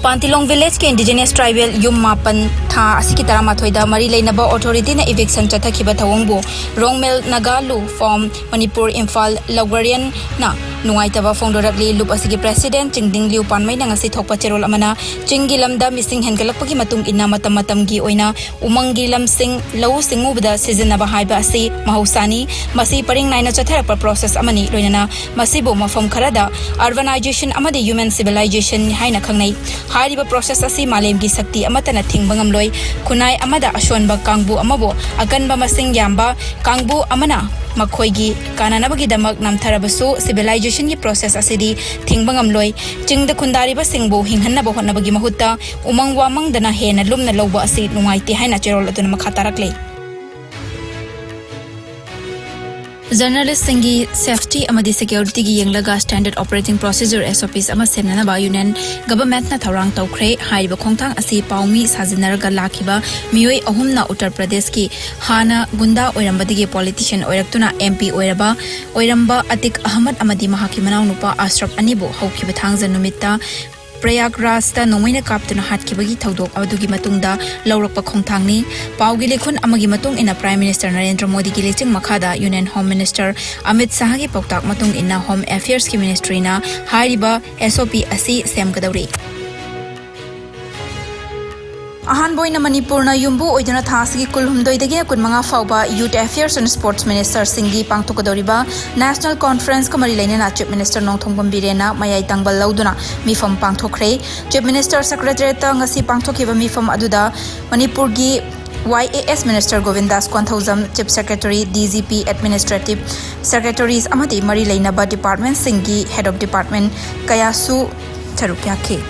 Pantilong village ke indigenous tribal yum mapan tha asiki taramathoida mari leinaba authority na eviction chathakhiba thawongbu rongmel nagalu from Manipur Imphal Logarian na nungaitaba phongdorakli lup asigi president chingding liu panmai na ngasi thokpa cherol amana chingi lamda missing hengalakpagi matung inna matam gi oina umangi lamsing lau singubda seasonaba haiba asi mahausani masi paring naina chatharapa process amani loinana masibo mafam kharada urbanization amadi human civilization haina khangnai hariba process asi malemgi sakti amatana thingbangam loi kunai amada ashonba kangbu amabo aganba masing yamba kangbu amana makhoigi kananabagi damak namtharabasu civilization gi process asidi thingbangam loi chingda khundariba singbu hinghanna bahonabagi mahutta umang wamang dana hena lumna loba asi nungaite haina cherol aduna makhatarakle Journalist singi safety amadi security gi yenglaga standard operating procedure SOPs ama semnana ba union government na tharang tawkhre haiba khongthang asi paumi sajinaraga lakhiba mioi ahumna Uttar Pradesh ki hana gunda oirambadigi politician oiraktuna MP oiramba Atik Ahmad amadi mahaki manau nupa Ashraf anibo haukiba thangja numitta Prayagraj ta nomaina kaptuna hatkibagi thodok adugi matungda laurakpa khongthangni paugi lekhun amagi matung ina Prime Minister Narendra Modi gi leching makhada Union Home Minister Amit Shah gi poktak matung ina Home Affairs ki Ministry na hariba SOP asi semgadawri Ahan boy na Manipur na yumbu oidana thasigi kulhumdoi dagi kunmanga fauba Youth Affairs and Sports Minister Singhi pangthokadoriba National Conference kamari laina Chief Minister Nongthongbam Birena mayai tangbal lauduna mifam pangthokre Chief Minister Secretary ta ngasi pangthokiba mifam aduda Manipur gi YAS Minister Govindas Kwanthaujam Chief Secretary DGP Administrative Secretaries amati mari laina ba department Singhi Head of Department Kayasu Charukyake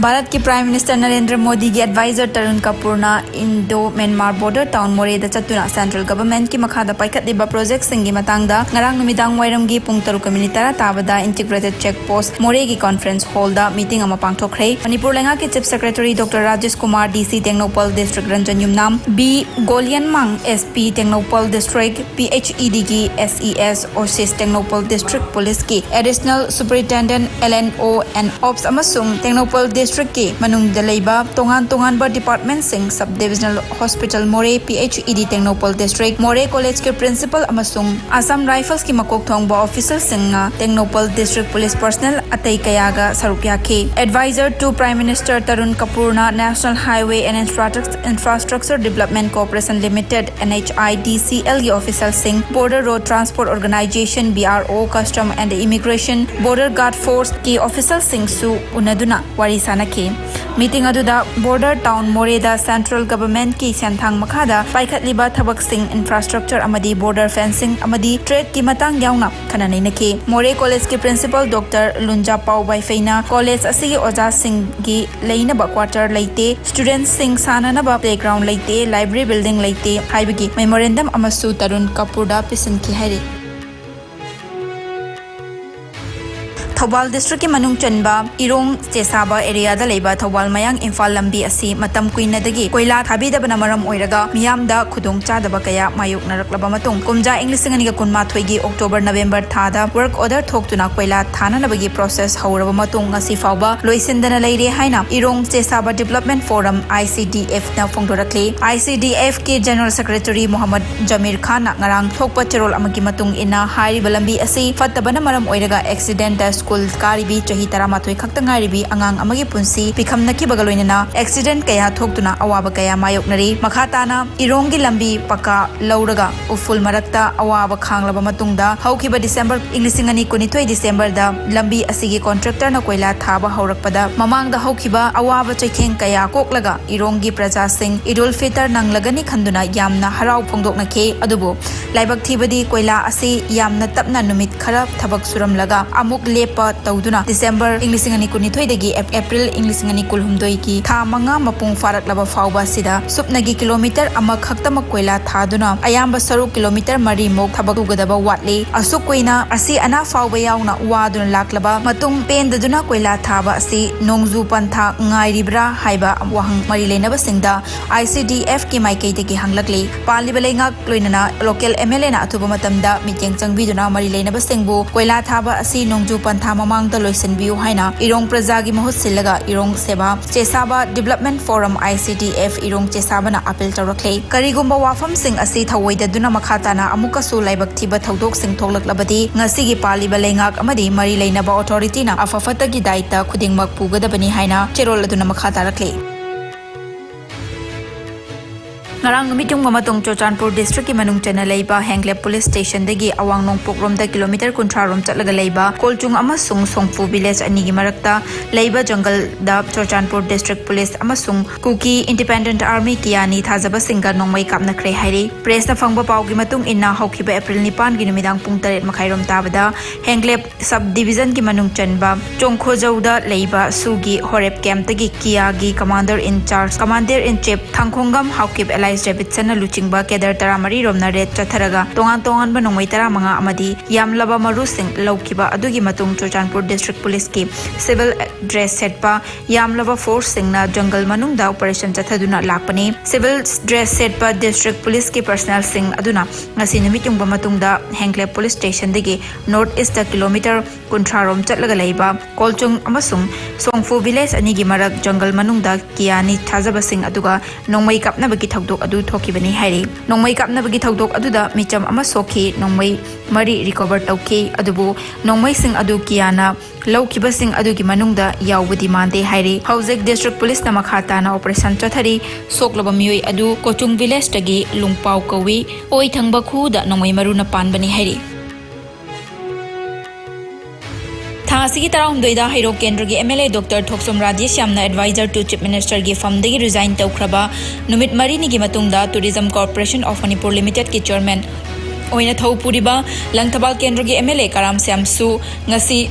Bharat के prime minister Narendra Modi की adviser Tarun Kapoor ना Indo Myanmar border town मोरेदा चतुना central government की मखादा पाइखतलिबा project सिंगी मतंगदा ngarang numidang wairomgi pung 3:10 tabada integrated check post more की कॉन्फ्रेंस हॉल दा मीटिंग अमा पांगथोखरे मणिपुर लेंगा के chief secretary doctor Rajesh Kumar DC Tengnoupal district Ranjan Yumnam बी गोलियनमांग एसपी टेक्नोपल डिस्ट्रिक्ट पीएचईडी की एसईएस ओसिस टेक्नोपल डिस्ट्रिक्ट पुलिस की additional superintendent LNO and ops अमसुंग टेक्नोपल डिस्ट्रिक्ट के मनुंग दलेबा तोंगान बा डिपार्टमेंट सिंग sub divisional hospital Moreh PHED Tengnoupal district Moreh college के प्रिंसिपल अमसुंग असम राइफल्स की मकोक थोंगबा ऑफिसर सिंगा टेक्नोपल डिस्ट्रिक्ट पुलिस पर्सनल अतई कयागा सरुक्याखे adviser to prime minister Tarun Kapoor ना national highway and infrastructure development corporation limited NHIDCL की ऑफिसर सिंग border road transport organisation BRO custom and immigration border guard force की ऑफिसर सिंग सु उनदुना वारिसा मीटिंग अदुदा बॉर्डर टाउन मोरेदा सेंट्रल गवर्नमेंट की सेंथांग मखादा पाइखतलिबा थबक सिंग इंफ्रास्ट्रक्चर अमदी बॉर्डर फेंसिंग अमदी ट्रेड की मतंग यावना खननैनके मोरे कॉलेज के प्रिंसिपल डॉक्टर लुंजा पाउ बाइफेना कॉलेज असigi ओजा सिंग की लेइनबा क्वार्टर लेते स्टूडेंट्स सिंग साननबा प्लेग्राउंड लेते लाइब्रेरी बिल्डिंग लेते हाइबगी मेमोरेंडम अमसु तरुण कपूरदा पिसनकी हाइरे थौबाल डिस्ट्रिक्ट के मनुंग चनबा इरोंग चेसाबा एरिया दा लेबा थौबाल मयांग इम्फाल लंबी असि मतम कुइनदगी कोइला थाबीदबना मरम ओइरगा मियामदा खुदोंग चादबा कया मायुक नरकलबा मतुंग कुमजा इंग्लिश अंगनिगा कुनमाथोइगी अक्टोबर नवेंबर थादा वर्क ऑर्डर थोक्तुना कोइला थाननबगी प्रोसेस हौरबा मतुंग असि फावबा लोइसिंदना लेरे हाइना इरोंग चेसाबा डेवलपमेंट फोरम ICDF ना फोंगदोरकले ICDF के जनरल सेक्रेटरी मोहम्मद जमीर खान ना ngarang थोकपा चेरोल अमगी मतुंग इना हाइरिबा लंबी असि फत्तबना मरम ओइरगा एक्सीडेंट स्कूल कारिबी चही तरामाथोई खक्तंगारिबी अंगांग अमगी पुंसी पिखमनकी बगलोइनना एक्सीडेंट कया थोक्तुना अवाबा कया मायोकनरी मखाताना इरोंगी लंबी पक्का लौरगा उफुल मरक्ता अवाबा खांगलबा मतुंगदा हौखिबा डिसेंबर इंग्लिसिंग अनि कुनिथोई डिसेंबर दा लंबी असिगी कॉन्ट्रैक्टर न कोइला थाबा हौरकपदा ममांगदा हौखिबा अवाबा चैखेंग कया कोकलगा इरोंगी प्रजा सिंह ईदुल फितर नंगलगनी खंदुना यामना हराव फोंगदोकनखे अदुबो लाइबक थीबदी कोइला असि यामना तपना नुमित खरा थबक सुरमलगा अमुक लेप तौदुना डिसेंबर इंग्लिसिंग अनि कुनिथोई दगी एप्रिल इंग्लिसिंग अनि कुलहुमदोई की था मंगा मपुंग फारकलबा फावबा सिदा सुपनगी किलोमीटर अमा खक्तम कोइला थादुना अयाम्बा सरु किलोमीटर मरी मोक थबक उगदबा वाटले असु कोइना असि अना फावबा यावना वादुन लाक्लबा मतुंग पेंददुना कोइला थाबा असि नोंगजु पंथा ngairibra haiba wahang mari lenaba singda ICDF ki maikai degi hanglakle paliba lengak loinana local MLA na athuba matamda mityeng changbiduna mari lenaba singbu koila thaba asi nongju pantha था ममांगदा लोइसनबियु हाइना इरोंग प्रजागी महुत सिल्लगा इरोंग सेवा चेसाबा डेवलपमेंट फोरम ICDF इरोंग चेसाबना अपील तौरखले करिगुम्बा वाफम सिंग असि थवैददुना मखाताना अमुकसु लाइबक थिबा थौदोक सिंग थोलक्लबदी ngasi पालिबा लेंगाक अमदी मरी लेनबा ऑथोरिटीना अफफतगी दायित्व खुदिंगमक पुगदबनी हाइना चेरोल अदुना मखा तारखले ngarang numitong mamatong Chochanpur district ki manung chana leiba Henglep police station dagi awang nongpok rom da kilometer kunthra rom chatlaga leiba kolchung amasung songfu village ani gi marakta leiba jungle da Chochanpur district police amasung kuki independent army kiani thajaba singa nongmai kapna kre hairi press na phangba paw gi matung inna hokhiba April 9 gi numidang pung 8 makhai rom tabada Henglep sub division ki manung chanba chongkhojau da leiba sugi horep camp dagi kia gi commander in chief thangkhongam haukip Davidson Luchingba Kedar Taramari Romna Red Chatharaga Tongan Tongan Banongwai Taramanga Amadi Yamlaba Maru Singh Laukiba Adugi Matung Chochanpur District Police ki civil dress setpa Yamlaba Force Singna Jungle Manungda Operation Chathaduna Lakpani civil dress setpa District Police ki personnel Singh Aduna ngasi numitong bamatungda Henglep Police Station digi North East da kilometer kuntrarom chatlaga leiba Kolchung amasung Songfu village ani gi marak jungle manungda kiani thajaba Singh aduga nongmai kapna bagi thokdok adu thoki bani hairi nongmai kapna bagi thokdok aduda micham ama sokhi nongmai mari recover tauki adubu nongmai sing adu kiana laukiba sing adu gi manungda yawbudi mande hairi Haujek district police na makhata na operation chathari soklaba mioi adu Kochung village tagi lungpau kawi oi thangba khu da nongmai maru na pan bani hairi Thasi ki tarah humdoida Hairo Kendra ki MLA Dr. Thoksom Rajesh Yamna advisor to Chief Minister ki firm dagi resign taukraba numit mari ni gi matungda Tourism Corporation of Manipur Limited ki chairman oina thau puriba Langthabal Kendra ki MLA Karam Samsu ngasi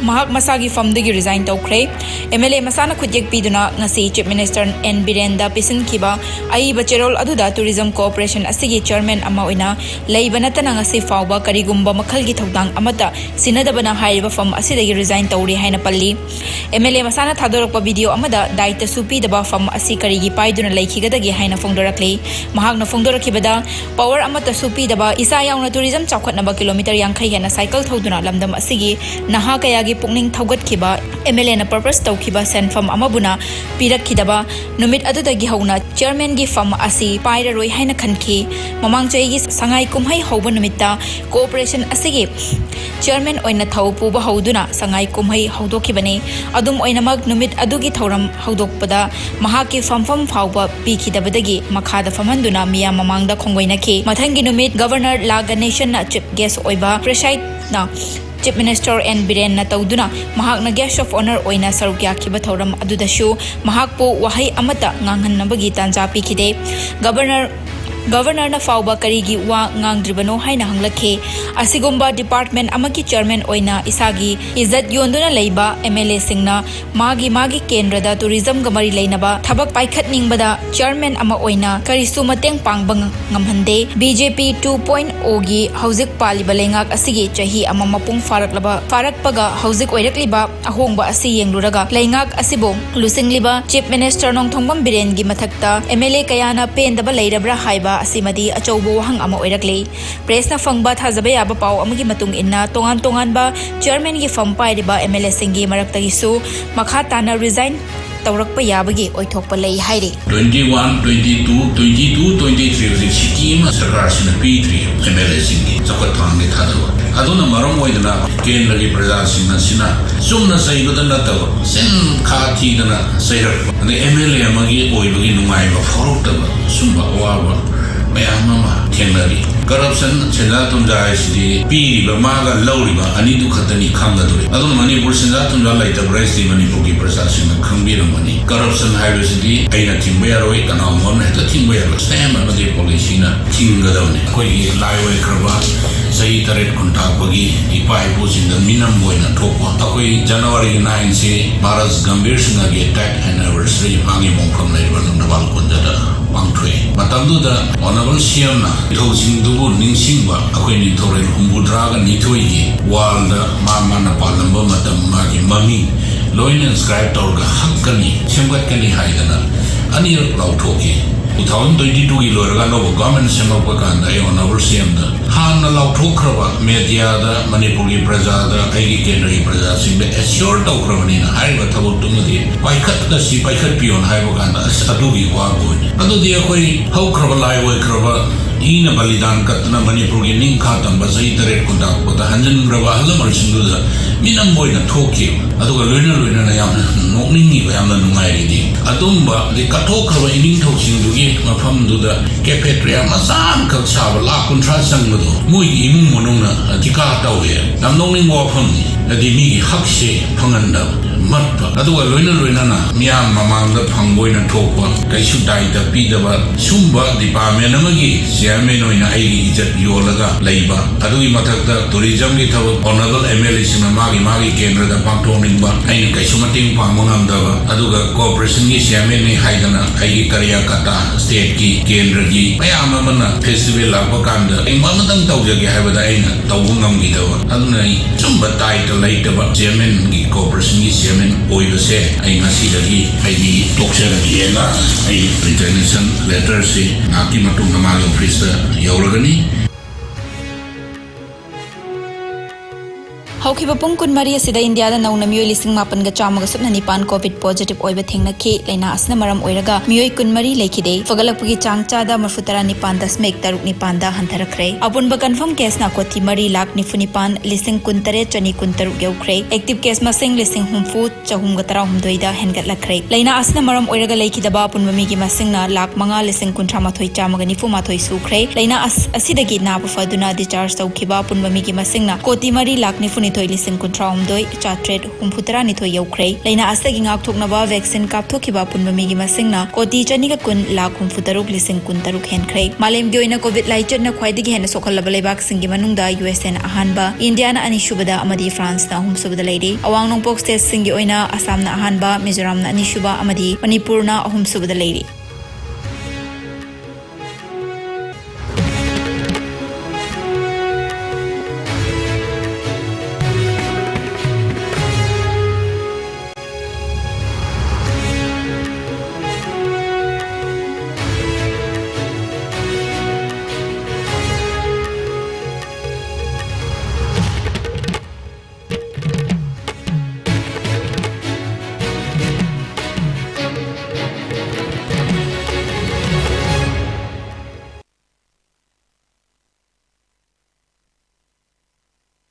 mahak masagi firm dagi resign taukre MLA masana khujek piduna ngasi Chief Minister N Birenda pisin khiba ai bacherol aduda Tourism Corporation asigi chairman ama oina leibana tana ngasi fawba karigumba makhal gi thodang amata sinadabana haiba firm asidagi resign tauri haina palli MLA masana thadorokpa video amada daita supi daba firm asi karigi paiduna laikhigadagi haina fongdorakle mahakna fongdorakhibada power amata supi daba isa yauna tourism chawkhatnaba kilometer 50 hena cycle thoduna lamdam asigi naha kaya pukning thaugat khiba MLA na purpose taukiba senfam amabuna pirak khidaba numit adudagi hauna chairman gi fam asi paira roi haina khanki mamang chai gi sangai kumhai hoba numitta cooperation asigi chairman oina thau puba hauduna sangai kumhai haudokhibani adum oina mag numit adugi thauram haudokpada mahaki famfam phauba pikhidabadagi makhada famanduna miya mamangda khongwaina ki mathangi numit governor la Ganeshan na chief guest oiba preside na Chief Minister N Biren na tauduna mahak na guest of honor oina sarukya khiba thoram adudashu mahak po wahai amata nganghan nabagi tanja pikhide Governor na fauba karigi wa ngangdribano haina hanglakhe asigumba department amaki chairman oina isagi izat yonduna leiba MLA singna magi kendra da tourism gamari leinaba thabak paikhat ningbada chairman ama oina karisu mateng pangbang ngamhande BJP 2.0 gi haujik paliba lengak asigi chahi ama mapung farakpaga haujik oirakliba ahongba asi yengluraga lengak asibo lusingliba chief minister nong thongbam biren gi mathakta MLA kayana pendaba leirabra haiba asimadi achaubo wahang ama oirakle press na fangba thajaba yaba paw amagi matung inna tongan ba chairman gi fam pairiba MLA singi maraktagi su makha tana resign taurakpa yabagi oithokpa lei haire 21 22 23 scheme sarkar sina p3 MLA singi chakot thangni thadwa aduna maram oidana kendra gi praja sina sumna saibadana taw sen khathi dana sayrak ane MLA amagi oibagi nungai ba forokta sumba wawa mayamama thenari corruption chela tumja isdi piriba maga lauriba ani du khatani khangadure adun Manipur sinja tumja laita price di Manipur gi prasasina khangbiramani corruption haibasidi aina thingba yaroi kana mon heta thingba yaroi same amadi policy na thingadawne koi laiwai kraba sahi taret kunta bagi ipai posinda minam boina thokwa takoi January 9 se Maharaj Gambir Singh gi attack anniversary angi mongkham laiba nabal kunjada pangthoi matamduda honorable CM na thosingdubu ningsingba akoi ni thorel humbudra ga nithoi gi walda mana palamba matam magi mami loin inscribe torga hakkani semgat kani haidana ani lauthoki 2022 की लोरगा no government सेमक कांदा honourable CM दा हान लाउथोखरबा media दा मणिपुरी प्रजा दा आईगी केंद्र की प्रजा सिंह एश्योर तौखरबनी ना हाइबा थबक तुमदी पाइखत दसी पाइखत पियोन हाइबा कांदा अदुगी वागो अदुदी अखोई हौखरबा लाइ वैखरबा इन बलिदान कतना मणिपुर की निंखा तंबा सही तरेट कुंदा पता हंजनग्रबा हलमर सिंदुदा मिनम बोइना थोके अदुगा लोइना लोइना ना याम नोकनिंगी यामना नुंगाइरिदि अदुंबा दि कथोखरबा इनिंग थौसिंदुगी मफमदुदा कैफेटेरिया मसान खक साबा लाख कुंट्रा संगदो मोई इमुंग मनुंगना अधिका तौवे याम नोकनिंग वाफमनि अदि मिगी हकसे फंगंदा मत्पा अदुगा लोइना लोइना ना मियाम ममांगदा फंगोइना थोकपा कैसु दाइदा पीदबा सुंबा डिपार्टमेंट अमगी चेयरमैन होइना आईगी इज्जत योलगा लैबा अदुगी मथक्ता टूरिज्म की थबक ऑनरेबल एमएलए सिंह मागी केंद्रदा पांगथोनिंगबा आइना कैसु मटिंग पांगमंगमदबा अदुगा कोऑपरेशन की चेयरमैन ने हाइदना आईगी करियाकता स्टेट की केंद्र की मयाम अमना फेस्टिवल लापा कांदा इंगमदंग तौजगे हाइबदा आइना तौबु ngамगिदबा अदुना चुंबा ताइटल लैतबा चेयरमैन की कोऑपरेशन की चेयरमैन ओइबसे आई ngasiदगी आईगी टोक्सरगिएना आई रिटर्नेशन लेटर से नाकी मतुंग नमागे ऑफिस यौरगनी हौखिबा पुंग कुनमरी असिदा इंडियादा नौना मियोय लिसिंग मापन गा चामगा सुपना निपान कोविड पॉजिटिव ओइबा थेंगनाखि लैना असना मरम ओइरगा मियोय कुनमरी लेखिदे फगलकपगी चांगचादा मरफुतरा निपान दशमिक तरुक निपान दा हंथरखरे अपुनबा कन्फर्म केस ना कोथि मरी लाख निफु निपान लिसिंग कुनतरे चनी कुनतरुक यौखरे एक्टिव केस मसिंग लिसिंग हुमफु चहुमगा तरा हुमदोइदा हेनगतलखरे लैना असना मरम ओइरगा लेखिदबा अपुनबा मिगी मसिंगना लाख मंगा लिसिंग कुंथ्रा माथोय चामगा निफु माथोय सुखरे लैना असिदगी नाबा फदुना डिचार्ज तौखिबा अपुनबा मिगी मसिंगना कोथि मरी लाख निफु थोई लिसिंग कुंथ्रा हुमदोय चाट्रेट हुमफुतरा निथोय यौखरे लैना असगी ngakthoknaba वैक्सीन कापथोखिबा पुनबा मिगी मसिंगना कोटी चनिगा कुन लाख हुमफुतरुक लिसिंग कुनतरुक हेनखरे मालेमगी ओइना कोविड लाइचरना ख्वाइदगी हेना सोखलबा लेबाक सिंगी मनुंगदा यूएसए ना अहानबा इंडिया ना अनिशुबदा अमदी फ्रांस ना हुमसुबदा लेरी अवांग नोंगपोक स्टेट सिंगी ओइना असम ना अहानबा मिजोरम ना अनिशुबा अमदी मणिपुर ना अहुमसुबदा लेरी